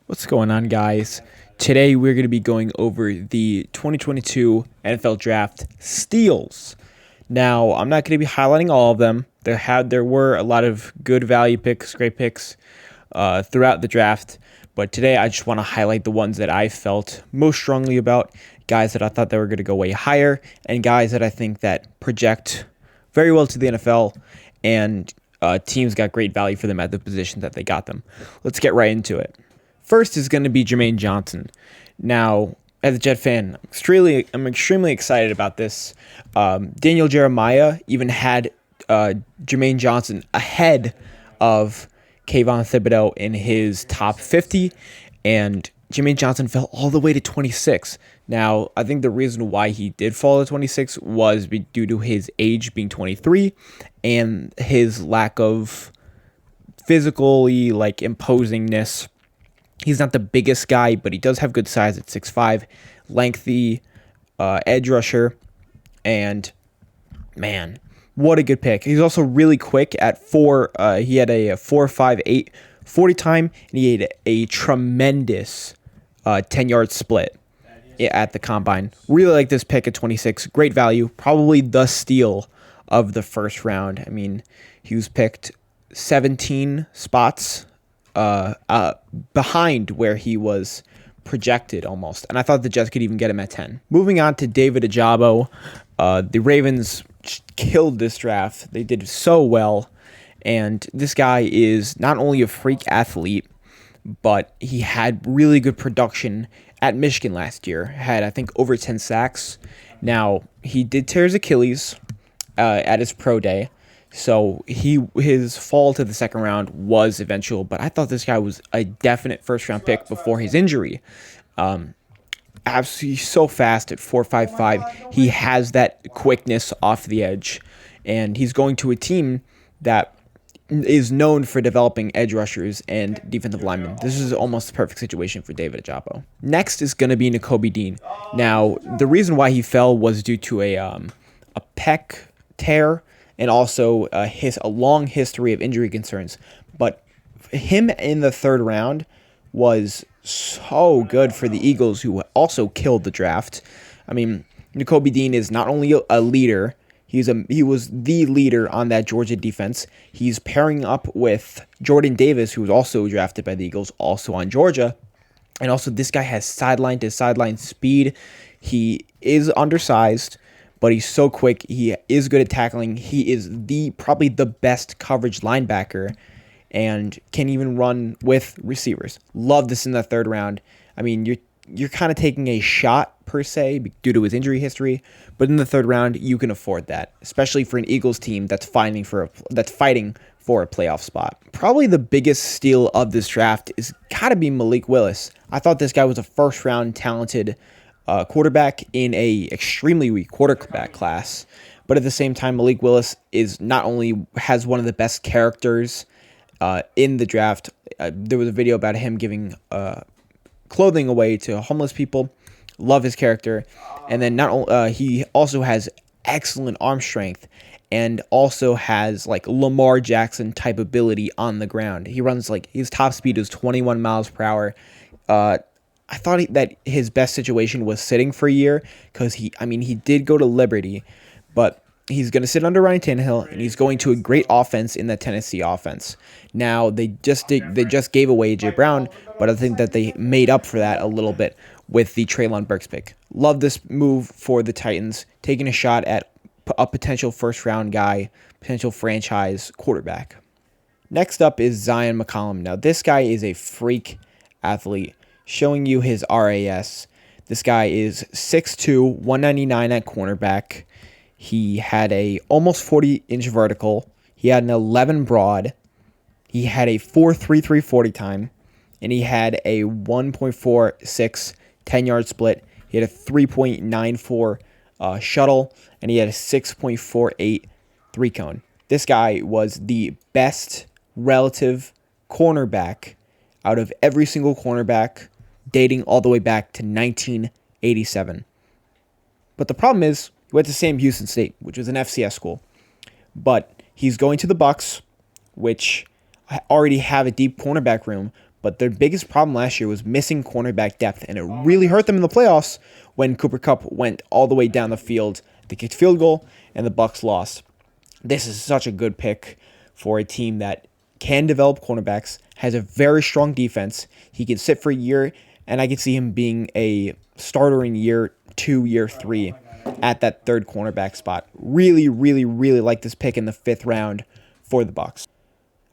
What's going on, guys? Today we're going to be going over the 2022 NFL Draft steals. Now, I'm not going to be highlighting all of them. There were a lot of good value picks, great picks throughout the draft, but today I just want to highlight the ones that I felt most strongly about, guys that I thought they were going to go way higher, and guys that I think that project very well to the NFL, and teams got great value for them at the position that they got them. Let's get right into it. First is going to be Jermaine Johnson. Now, as a Jet fan, I'm extremely excited about this. Daniel Jeremiah even had Jermaine Johnson ahead of Kayvon Thibodeau in his top 50, and Jermaine Johnson fell all the way to 26. Now, I think the reason why he did fall to 26 was due to his age being 23 and his lack of physically imposingness. He's not the biggest guy, but he does have good size at 6'5", lengthy edge rusher, and man, what a good pick. He's also really quick at 4. He had a 4.58 40 time, and he had a tremendous 10-yard split at the combine. Really like this pick at 26. Great value. Probably the steal of the first round. I mean, he was picked 17 spots behind where he was projected almost. And I thought the Jets could even get him at 10. Moving on to David Ojabo. The Ravens killed this draft. They did so well. And this guy is not only a freak athlete, but he had really good production at Michigan last year. Had, I think, over 10 sacks. Now, he did tear his Achilles at his pro day. So his fall to the second round was eventual, but I thought this guy was a definite first-round pick before his injury. Absolutely so fast at 4.55. He has that quickness off the edge, and he's going to a team that is known for developing edge rushers and defensive linemen. This is almost the perfect situation for David Ojabo. Next is going to be Nakobe Dean. Now, the reason why he fell was due to a pec tear, and also a long history of injury concerns. But him in the third round was so good for the Eagles, who also killed the draft. I mean, Nakobe Dean is not only a leader, he was the leader on that Georgia defense. He's pairing up with Jordan Davis, who was also drafted by the Eagles, also on Georgia. And also, this guy has sideline-to-sideline speed. He is undersized, but he's so quick. He is good at tackling. He is probably the best coverage linebacker and can even run with receivers. Love this in the third round. I mean, you're kind of taking a shot per se due to his injury history, but in the third round you can afford that, especially for an Eagles team that's fighting for a playoff spot. Probably the biggest steal of this draft is gotta be Malik Willis. I thought this guy was a first round talented quarterback in a extremely weak quarterback class, but at the same time, Malik Willis is not only has one of the best characters in the draft. There was a video about him giving clothing away to homeless people. Love his character, and then he also has excellent arm strength, and also has Lamar Jackson type ability on the ground. He runs his top speed is 21 miles per hour. I thought that his best situation was sitting for a year because he did go to Liberty, but he's going to sit under Ryan Tannehill, and he's going to a great offense in the Tennessee offense. Now, they just gave away A.J. Brown, but I think that they made up for that a little bit with the Treylon Burks pick. Love this move for the Titans, taking a shot at a potential first-round guy, potential franchise quarterback. Next up is Zion McCollum. Now, this guy is a freak athlete. Showing you his RAS. This guy is 6'2", 199 at cornerback. He had a almost 40-inch vertical. He had an 11 broad. He had a 4.33 40 time. And he had a 1.46 10-yard split. He had a 3.94 shuttle. And he had a 6.48 three-cone. This guy was the best relative cornerback out of every single cornerback, dating all the way back to 1987. But the problem is, he went to Sam Houston State, which was an FCS school. But he's going to the Bucs, which already have a deep cornerback room, But their biggest problem last year was missing cornerback depth, and it really hurt them in the playoffs when Cooper Kupp went all the way down the field. They kicked field goal, and the Bucs lost. This is such a good pick for a team that can develop cornerbacks, has a very strong defense. He can sit for a year, and I can see him being a starter in year 2, year 3 at that third cornerback spot. Really, really, really like this pick in the 5th round for the Bucs.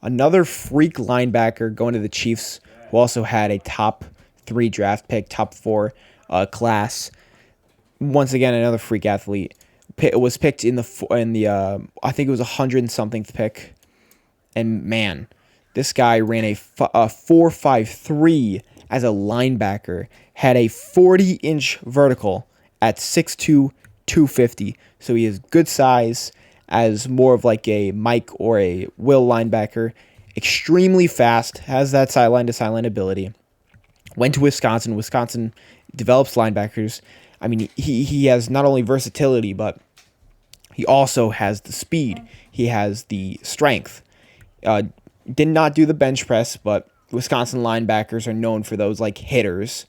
Another freak linebacker going to the Chiefs, who also had a top 3 draft pick, top 4 class. Once again, another freak athlete. It was picked in the I think it was 100-something pick. And man, this guy ran a 4.53 as a linebacker, had a 40-inch vertical at 6'2", 250. So he has good size as more of like a Mike or a Will linebacker. Extremely fast, has that sideline-to-sideline ability. Went to Wisconsin. Wisconsin develops linebackers. I mean, he has not only versatility, but he also has the speed. He has the strength. Did not do the bench press, but Wisconsin linebackers are known for those like hitters.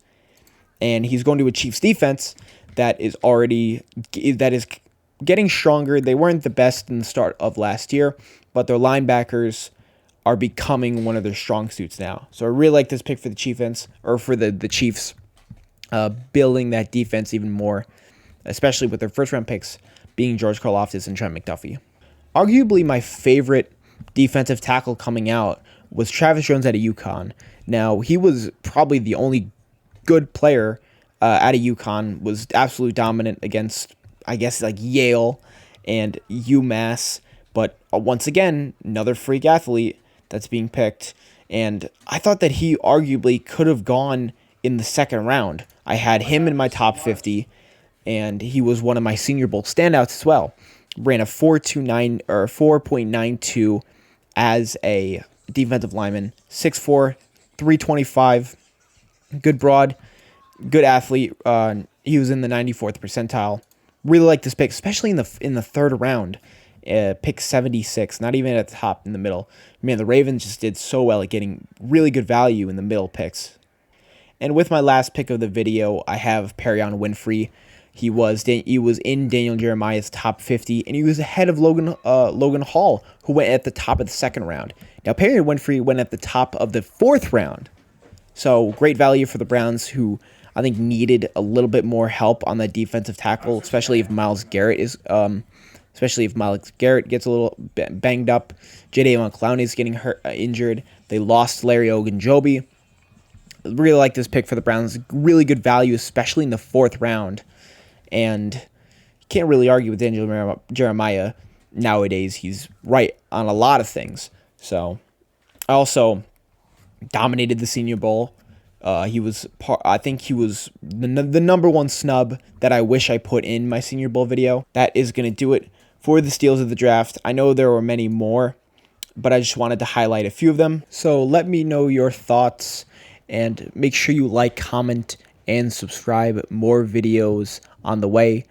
And he's going to a Chiefs defense that is getting stronger. They weren't the best in the start of last year, but their linebackers are becoming one of their strong suits now. So I really like this pick for the Chiefs, building that defense even more, especially with their first-round picks being George Karlaftis and Trent McDuffie. Arguably my favorite defensive tackle coming out was Travis Jones out of UConn. Now, he was probably the only good player out of UConn, was absolutely dominant against, I guess, like Yale and UMass. But once again, another freak athlete that's being picked. And I thought that he arguably could have gone in the 2nd round. I had him in my top 50, and he was one of my Senior Bowl standouts as well. Ran a 4.92 as a defensive lineman, 6'4", 325, good broad, good athlete. He was in the 94th percentile. Really like this pick, especially in the 3rd round. Pick 76, not even at the top, in the middle. Man, the Ravens just did so well at getting really good value in the middle picks. And with my last pick of the video, I have Perion Winfrey. He was in Daniel Jeremiah's top 50, and he was ahead of Logan Hall, who went at the top of the 2nd round. Now, Perion Winfrey went at the top of the 4th round. So, great value for the Browns, who I think needed a little bit more help on that defensive tackle, especially if Myles Garrett gets a little banged up. Jadeveon Clowney is getting injured. They lost Larry Ogunjobi. Really like this pick for the Browns. Really good value, especially in the 4th round. And you can't really argue with Daniel Jeremiah nowadays. He's right on a lot of things. So, I also dominated the Senior Bowl. I think he was the number 1 snub that I wish I put in my Senior Bowl video. That is going to do it for the steals of the draft. I know there were many more, but I just wanted to highlight a few of them. So let me know your thoughts, and make sure you like, comment, and subscribe. More videos on the way.